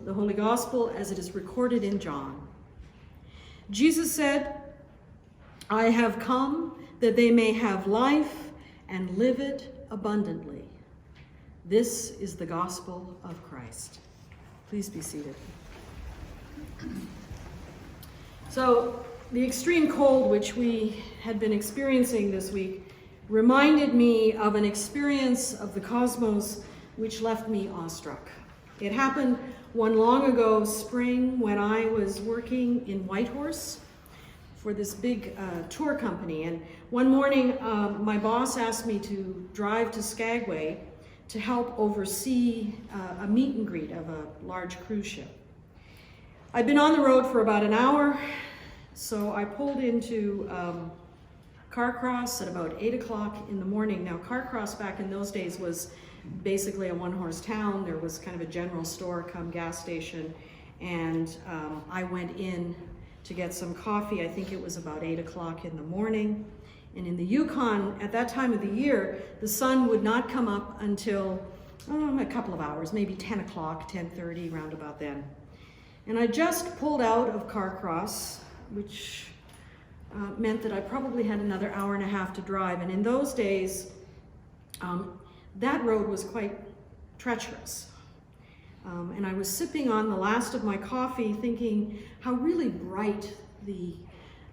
the Holy Gospel as it is recorded in John. Jesus said, "I have come that they may have life and live it abundantly." This is the gospel of Christ. Please be seated. So, the extreme cold which we had been experiencing this week reminded me of an experience of the cosmos which left me awestruck. It happened one long ago spring when I was working in Whitehorse for this big tour company. And one morning, my boss asked me to drive to Skagway to help oversee a meet and greet of a large cruise ship. I'd been on the road for about an hour, so I pulled into Carcross at about 8 o'clock in the morning. Now, Carcross back in those days was basically a one-horse town. There was kind of a general store come gas station, and I went in to get some coffee. I think it was about 8 o'clock in the morning. And in the Yukon, at that time of the year, the sun would not come up until a couple of hours, maybe 10 o'clock, 10:30, round about then. And I just pulled out of Carcross, which meant that I probably had another hour and a half to drive. And in those days, that road was quite treacherous. And I was sipping on the last of my coffee thinking how really bright the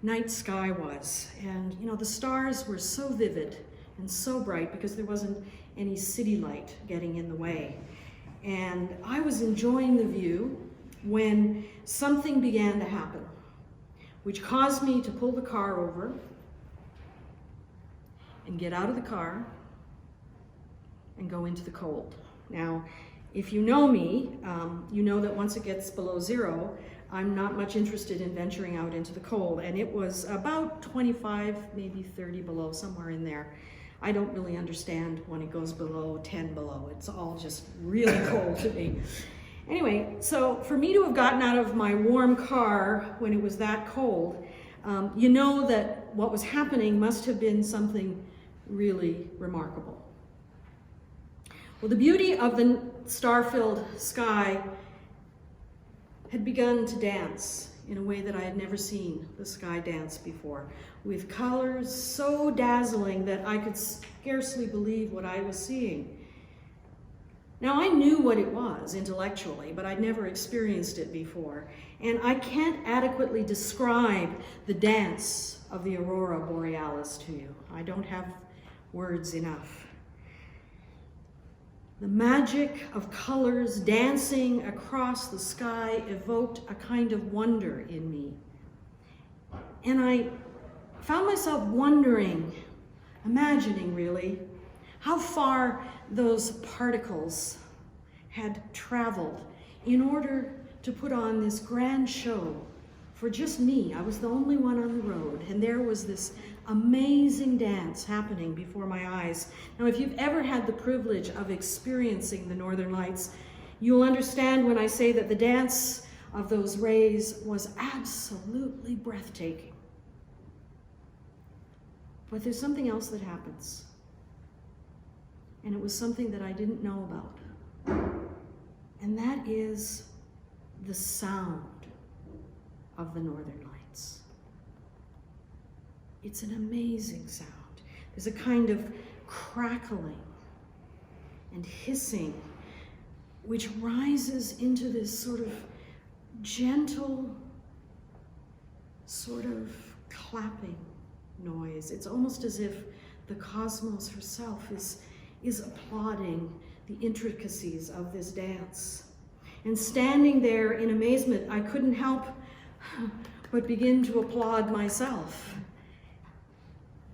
night sky was. And you know, the stars were so vivid and so bright because there wasn't any city light getting in the way. And I was enjoying the view when something began to happen, which caused me to pull the car over and get out of the car and go into the cold. Now, if you know me, you know that once it gets below zero, I'm not much interested in venturing out into the cold. And it was about 25, maybe 30 below, somewhere in there. I don't really understand when it goes below 10 below. It's all just really cold to me. Anyway, so for me to have gotten out of my warm car when it was that cold, you know that what was happening must have been something really remarkable. Well, the beauty of the star-filled sky had begun to dance in a way that I had never seen the sky dance before, with colors so dazzling that I could scarcely believe what I was seeing. Now, I knew what it was intellectually, but I'd never experienced it before, and I can't adequately describe the dance of the aurora borealis to you. I don't have words enough. The magic of colors dancing across the sky evoked a kind of wonder in me. And I found myself wondering, imagining really, how far those particles had traveled in order to put on this grand show for just me. I was the only one on the road, and there was this amazing dance happening before my eyes. Now, if you've ever had the privilege of experiencing the Northern Lights, you'll understand when I say that the dance of those rays was absolutely breathtaking. But there's something else that happens, and it was something that I didn't know about, and that is the sound of the Northern Lights. It's an amazing sound. There's a kind of crackling and hissing which rises into this sort of gentle, sort of clapping noise. It's almost as if the cosmos herself is applauding the intricacies of this dance. And standing there in amazement, I couldn't help but begin to applaud myself.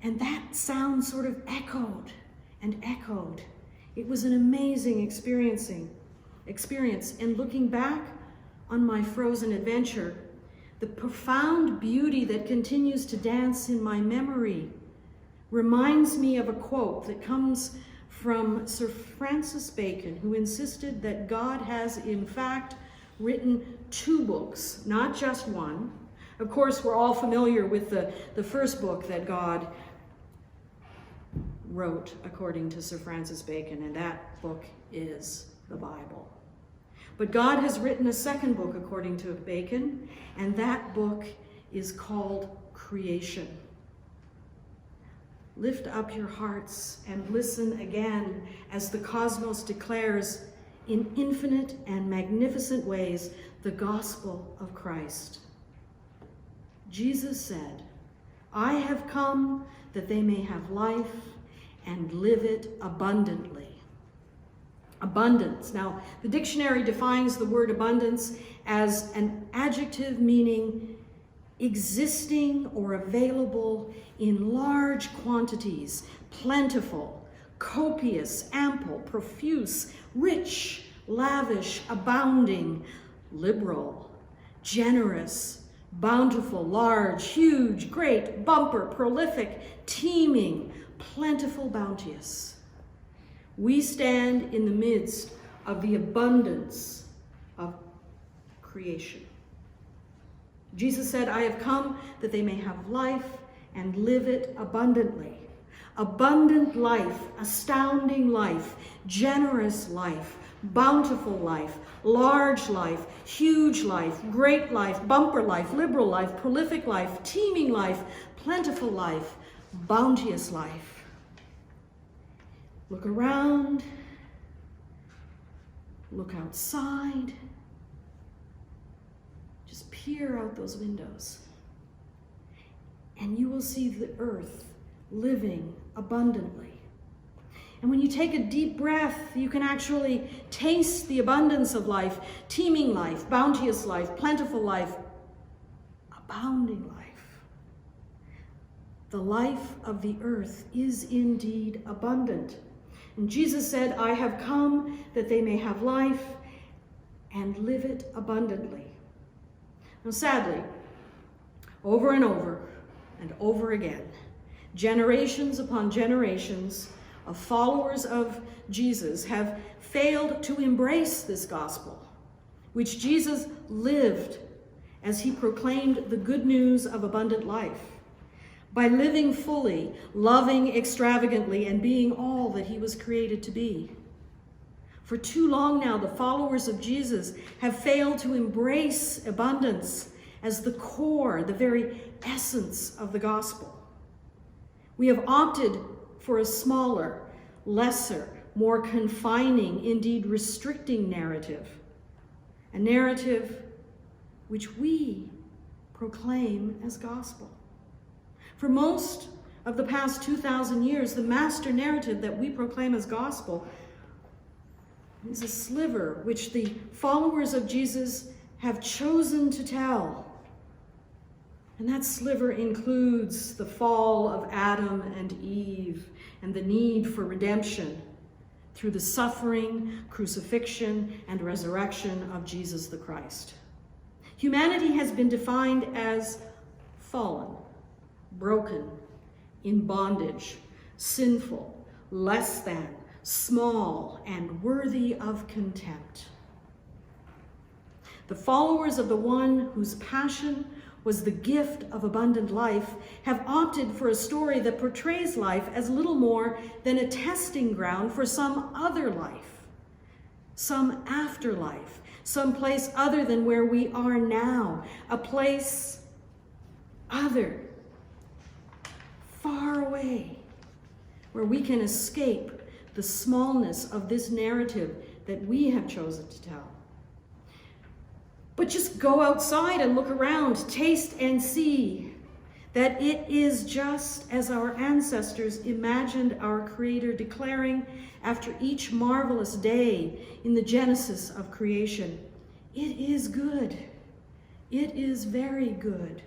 And that sound sort of echoed and echoed. It was an amazing experience. And looking back on my frozen adventure, the profound beauty that continues to dance in my memory reminds me of a quote that comes from Sir Francis Bacon, who insisted that God has in fact written 2 books, not just one. Of course, we're all familiar with the first book that God wrote according to Sir Francis Bacon, and that book is the Bible. But God has written a second book, according to Bacon, and that book is called Creation. Lift up your hearts and listen again as the cosmos declares in infinite and magnificent ways the gospel of Christ. Jesus said, "I have come that they may have life and live it abundantly." Abundance. Now, the dictionary defines the word abundance as an adjective meaning existing or available in large quantities, plentiful, copious, ample, profuse, rich, lavish, abounding, liberal, generous, bountiful, large, huge, great, bumper, prolific, teeming, plentiful, bounteous. We stand in the midst of the abundance of creation. Jesus said, "I have come that they may have life and live it abundantly." Abundant life, astounding life, generous life, bountiful life, large life, huge life, great life, bumper life, liberal life, prolific life, teeming life, plentiful life, bounteous life. Look around, look outside, just peer out those windows, and you will see the earth living abundantly. And when you take a deep breath, you can actually taste the abundance of life, teeming life, bounteous life, plentiful life, abounding life. The life of the earth is indeed abundant. And Jesus said, "I have come that they may have life and live it abundantly." Now, sadly, over and over again, generations upon generations of followers of Jesus have failed to embrace this gospel, which Jesus lived as he proclaimed the good news of abundant life, by living fully, loving extravagantly, and being all that he was created to be. For too long now, the followers of Jesus have failed to embrace abundance as the core, the very essence of the gospel. We have opted for a smaller, lesser, more confining, indeed restricting narrative, a narrative which we proclaim as gospel. For most of the past 2,000 years, the master narrative that we proclaim as gospel is a sliver which the followers of Jesus have chosen to tell. And that sliver includes the fall of Adam and Eve and the need for redemption through the suffering, crucifixion, and resurrection of Jesus the Christ. Humanity has been defined as fallen, broken, in bondage, sinful, less than, small, and worthy of contempt. The followers of the one whose passion was the gift of abundant life have opted for a story that portrays life as little more than a testing ground for some other life, some afterlife, some place other than where we are now, a place other, far away, where we can escape the smallness of this narrative that we have chosen to tell. But just go outside and look around, taste and see that it is just as our ancestors imagined our Creator declaring after each marvelous day in the genesis of creation. It is good. It is very good.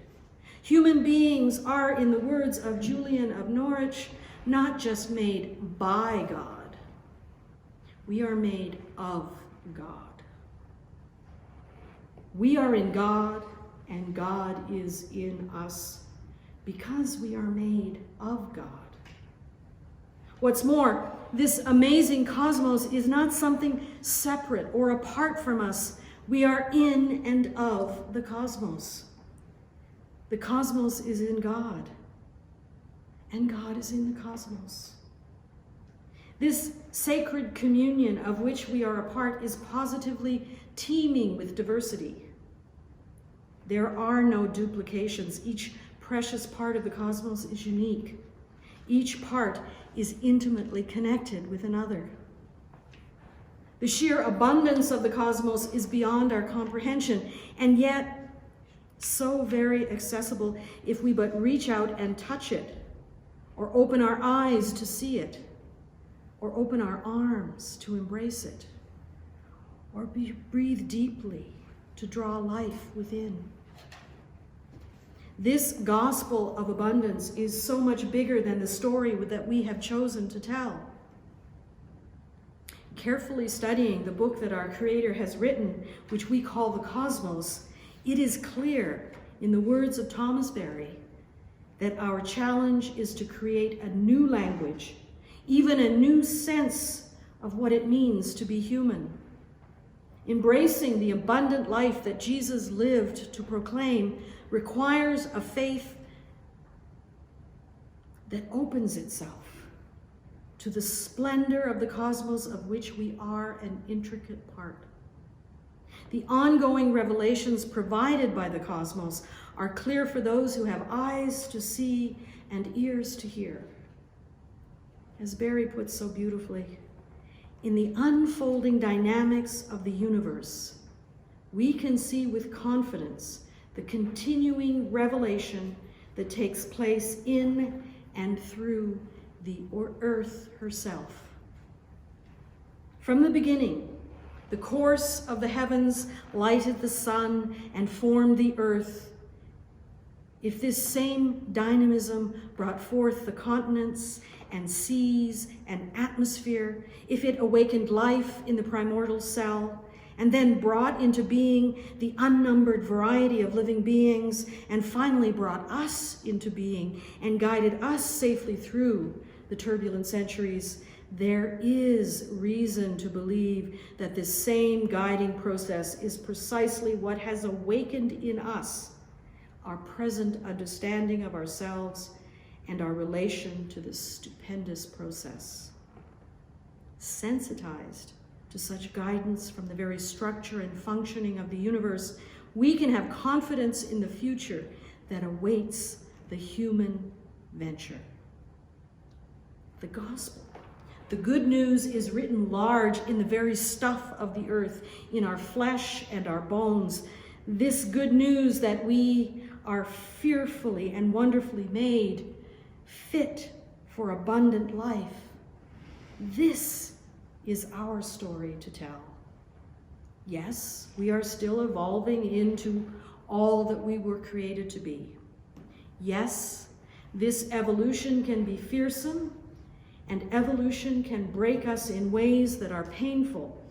Human beings are, in the words of Julian of Norwich, not just made by God. We are made of God. We are in God, and God is in us because we are made of God. What's more, this amazing cosmos is not something separate or apart from us. We are in and of the cosmos. The cosmos is in God, and God is in the cosmos. This sacred communion of which we are a part is positively teeming with diversity. There are no duplications. Each precious part of the cosmos is unique. Each part is intimately connected with another. The sheer abundance of the cosmos is beyond our comprehension, and yet so very accessible if we but reach out and touch it, or open our eyes to see it, or open our arms to embrace it, or breathe deeply to draw life within. This gospel of abundance is so much bigger than the story that we have chosen to tell. Carefully studying the book that our Creator has written, which we call the Cosmos, it is clear, in the words of Thomas Berry, that our challenge is to create a new language, even a new sense of what it means to be human. Embracing the abundant life that Jesus lived to proclaim requires a faith that opens itself to the splendor of the cosmos of which we are an intricate part. The ongoing revelations provided by the cosmos are clear for those who have eyes to see and ears to hear. As Barry puts so beautifully, in the unfolding dynamics of the universe, we can see with confidence the continuing revelation that takes place in and through the earth herself. From the beginning, the course of the heavens lighted the sun and formed the earth. If this same dynamism brought forth the continents and seas and atmosphere, if it awakened life in the primordial cell, and then brought into being the unnumbered variety of living beings, and finally brought us into being and guided us safely through the turbulent centuries, there is reason to believe that this same guiding process is precisely what has awakened in us our present understanding of ourselves and our relation to this stupendous process. Sensitized to such guidance from the very structure and functioning of the universe, we can have confidence in the future that awaits the human venture. The gospel, the good news, is written large in the very stuff of the earth, in our flesh and our bones. This good news that we are fearfully and wonderfully made, fit for abundant life. This is our story to tell. Yes, we are still evolving into all that we were created to be. Yes, this evolution can be fearsome, and evolution can break us in ways that are painful,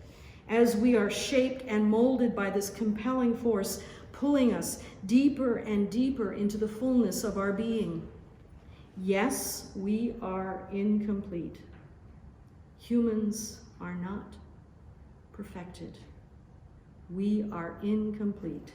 as we are shaped and molded by this compelling force, pulling us deeper and deeper into the fullness of our being. Yes, we are incomplete. Humans are not perfected. We are incomplete.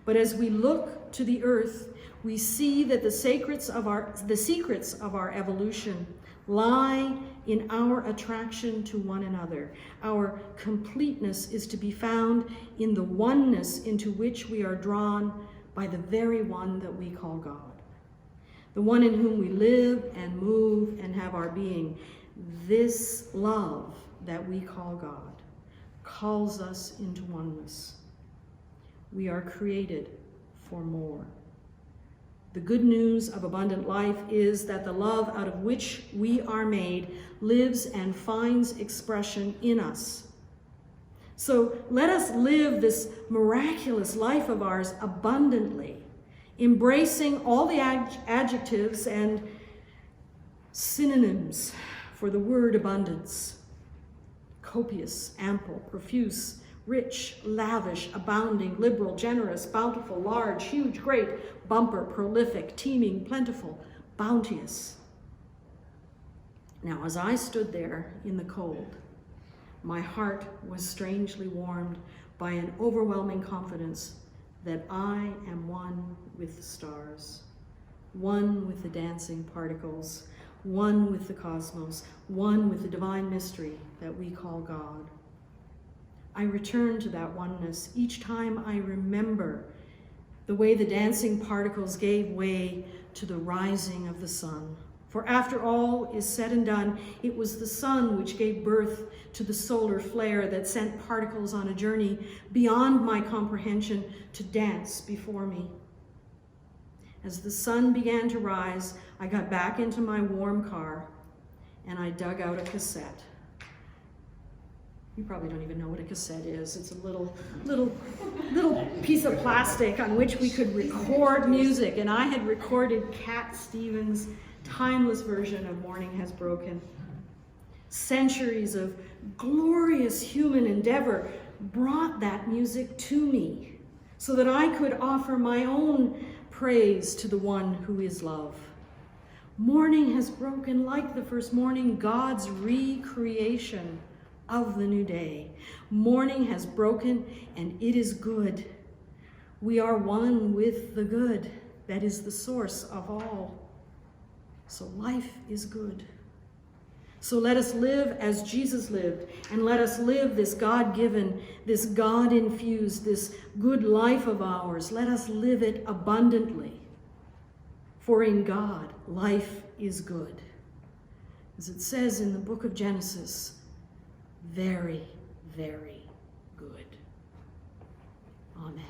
But as we look to the earth, we see that the secrets of our evolution lie in our attraction to one another. Our completeness is to be found in the oneness into which we are drawn by the very one that we call God, the one in whom we live and move and have our being. This love that we call God calls us into oneness. We are created for more. The good news of abundant life is that the love out of which we are made lives and finds expression in us. So let us live this miraculous life of ours abundantly, embracing all the adjectives and synonyms for the word abundance: copious, ample, profuse, rich, lavish, abounding, liberal, generous, bountiful, large, huge, great, bumper, prolific, teeming, plentiful, bounteous. Now, as I stood there in the cold, my heart was strangely warmed by an overwhelming confidence that I am one with the stars, one with the dancing particles, one with the cosmos, one with the divine mystery that we call God. I return to that oneness each time I remember the way the dancing particles gave way to the rising of the sun. For after all is said and done, it was the sun which gave birth to the solar flare that sent particles on a journey beyond my comprehension to dance before me. As the sun began to rise, I got back into my warm car and I dug out a cassette. You probably don't even know what a cassette is. It's a little piece of plastic on which we could record music. And I had recorded Cat Stevens' timeless version of Morning Has Broken. Centuries of glorious human endeavor brought that music to me so that I could offer my own praise to the one who is love. Morning has broken like the first morning, God's recreation of the new day. Morning has broken and it is good. We are one with the good that is the source of all. So life is good. So let us live as Jesus lived, and let us live this God-given, this God-infused, this good life of ours. Let us live it abundantly. For in God, life is good. As it says in the book of Genesis, very, very good. Amen.